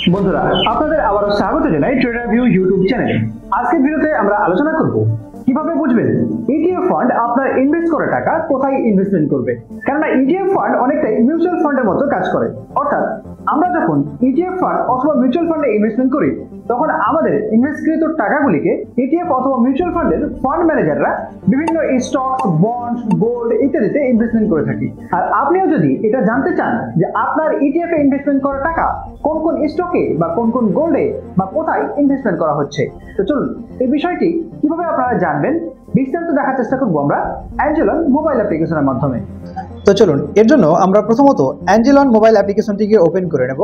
বন্ধুরা, আপনাদের আবারও স্বাগত জানাই ট্রেডার ভিউ ইউটিউব চ্যানেলে। আজকের ভিডিওতে আমরা আলোচনা করব কিভাবে বুঝবেন ইটিএফ ফান্ড আপনার ইনভেস্ট করা টাকা কোথায় ইনভেস্টমেন্ট করবে। কেননা ইটিএফ ফান্ড অনেকটাই মিউচুয়াল ফান্ডের মতো কাজ করে। অর্থাৎ আমরা যখন ইটিএফ ফান্ড অথবা মিউচুয়াল ফান্ডে ইনভেস্টমেন্ট করি, তখন আমাদের ইনভেস্টকৃত টাকাগুলিকে ইটিএফ অথবা মিউচুয়াল ফান্ডের ফান্ড ম্যানেজাররা বিভিন্ন স্টক, বন্ড, গোল্ড ইত্যাদিতে ইনভেস্টমেন্ট করে থাকি। আর আপনিও যদি এটা জানতে চান যে আপনার ইটিএফ এ ইনভেস্টমেন্ট করা টাকা কোন কোন স্টকে বা কোন কোন গোল্ডে বা কোথায় ইনভেস্টমেন্ট করা হচ্ছে, তো চলুন এই বিষয়টি কিভাবে আপনারা জানবেন বিস্তারিত দেখার চেষ্টা করবো আমরা অ্যাঞ্জেলন মোবাইল অ্যাপ্লিকেশনের মাধ্যমে। তো চলুন এর জন্য আমরা প্রথমত অ্যাঞ্জেলন মোবাইল অ্যাপ্লিকেশনটিকে ওপেন করে নেব।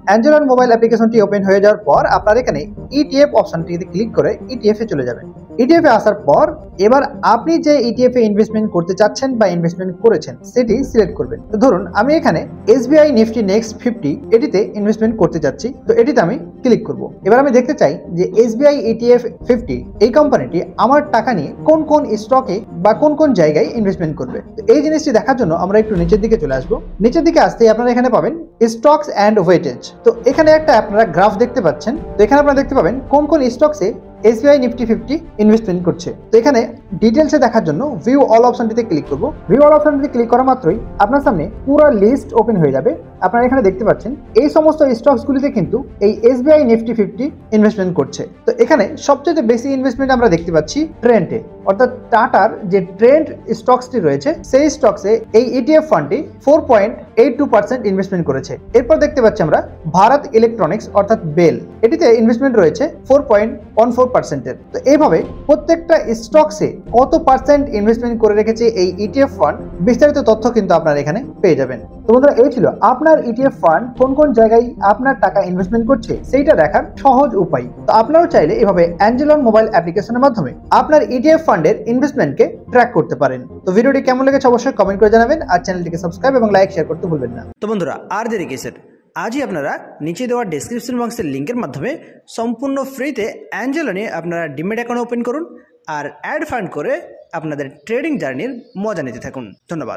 অ্যাঞ্জেলন মোবাইল অ্যাপ্লিকেশনটি ওপেন হয়ে যাওয়ার পর আপনার এখানে ইটিএফ অপশনটিতে ক্লিক করে ইটিএফ এ চলে যাবেন। ইটিএফ এ আসার পর এবার আপনি যে ইটিএফ এ ইনভেস্টমেন্ট করতে চাচ্ছেন বা ইনভেস্টমেন্ট করেছেন সেটি সিলেক্ট করবেন। তো ধরুন আমি এখানে এসবিআই নিফটি নেক্সট 50 এটিতে ইনভেস্টমেন্ট করতে যাচ্ছি, তো এটিতে আমি ক্লিক করব। এবার আমি দেখতে চাই যে এসবিআই ইটিএফ 50 এই কোম্পানিটি আমার টাকা নিয়ে কোন কোন স্টকে বা কোন কোন জায়গায় ইনভেস্টমেন্ট করবে। তো এই জিনিসটি দেখার জন্য আমরা একটু নিচের দিকে চলে আসবো। নিচের দিকে আসতেই আপনারা এখানে পাবেন স্টকস অ্যান্ড ওয়েটেজ। তো এখানে একটা আপনারা গ্রাফ দেখতে পাচ্ছেন। তো এখানে আপনারা দেখতে পাবেন কোন কোন স্টকসে এসবিআই নিফটি 50 ইনভেস্টমেন্ট করছে। তো এখানে ডিটেলসে দেখার জন্য ভিউ অল অপশনটিতে ক্লিক করব। ভিউ অল অপশনটিতে ক্লিক করা মাত্রই আপনার সামনে পুরো লিস্ট ওপেন হয়ে যাবে। আপনারা এখানে দেখতে পাচ্ছেন এই সমস্ত স্টকসগুলিতে কিন্তু এই এসবিআই নিফটি 50 ইনভেস্টমেন্ট করছে। তো এখানে সবচেয়ে বেশি ইনভেস্টমেন্ট আমরা দেখতে পাচ্ছি ট্রেন্ডে, অর্থাৎ টাটার যে ট্রেন্ড স্টকসটি রয়েছে সেই স্টকসে এই ইটিএফ ফান্ডটি 4.82% ইনভেস্টমেন্ট করেছে। এরপর দেখতে পাচ্ছি আমরা ভারত ইলেকট্রনিক্স অর্থাৎ বেল, এটিতে ইনভেস্টমেন্ট রয়েছে 4.14%-এর। তো এইভাবে প্রত্যেকটা স্টকসে কত পার্সেন্ট ইনভেস্টমেন্ট করে রেখেছে এই ইটিএফ ফান্ড বিস্তারিত তথ্য কিন্তু আপনারা এখানে পেয়ে যাবেন। তো বন্ধুরা, এই ছিল আপনার ইটিএফ ফান্ড কোন কোন জায়গায় আপনার টাকা ইনভেস্টমেন্ট করছে সেইটা দেখার সহজ উপায়। তো আপনারাও চাইলে এভাবে অ্যাঞ্জেলন মোবাইল অ্যাপ্লিকেশনের মাধ্যমে আপনার ইটিএফ ফান্ডের ইনভেস্টমেন্টকে ট্র্যাক করতে পারেন। তো ভিডিওটি কেমন লেগেছে অবশ্যই কমেন্ট করে জানাবেন, আর চ্যানেলটিকে সাবস্ক্রাইব এবং লাইক শেয়ার করতে ভুলবেন না। তো বন্ধুরা, আর দেরি কিসের, আজই আপনারা নিচে দেওয়া ডেসক্রিপশন বক্সের লিঙ্কের মাধ্যমে সম্পূর্ণ ফ্রিতে অ্যাঞ্জেলনে আপনারা ডিমেট অ্যাকাউন্ট ওপেন করুন আর অ্যাড ফান্ড করে আপনাদের ট্রেডিং জার্নির মজা নিতে থাকুন। ধন্যবাদ।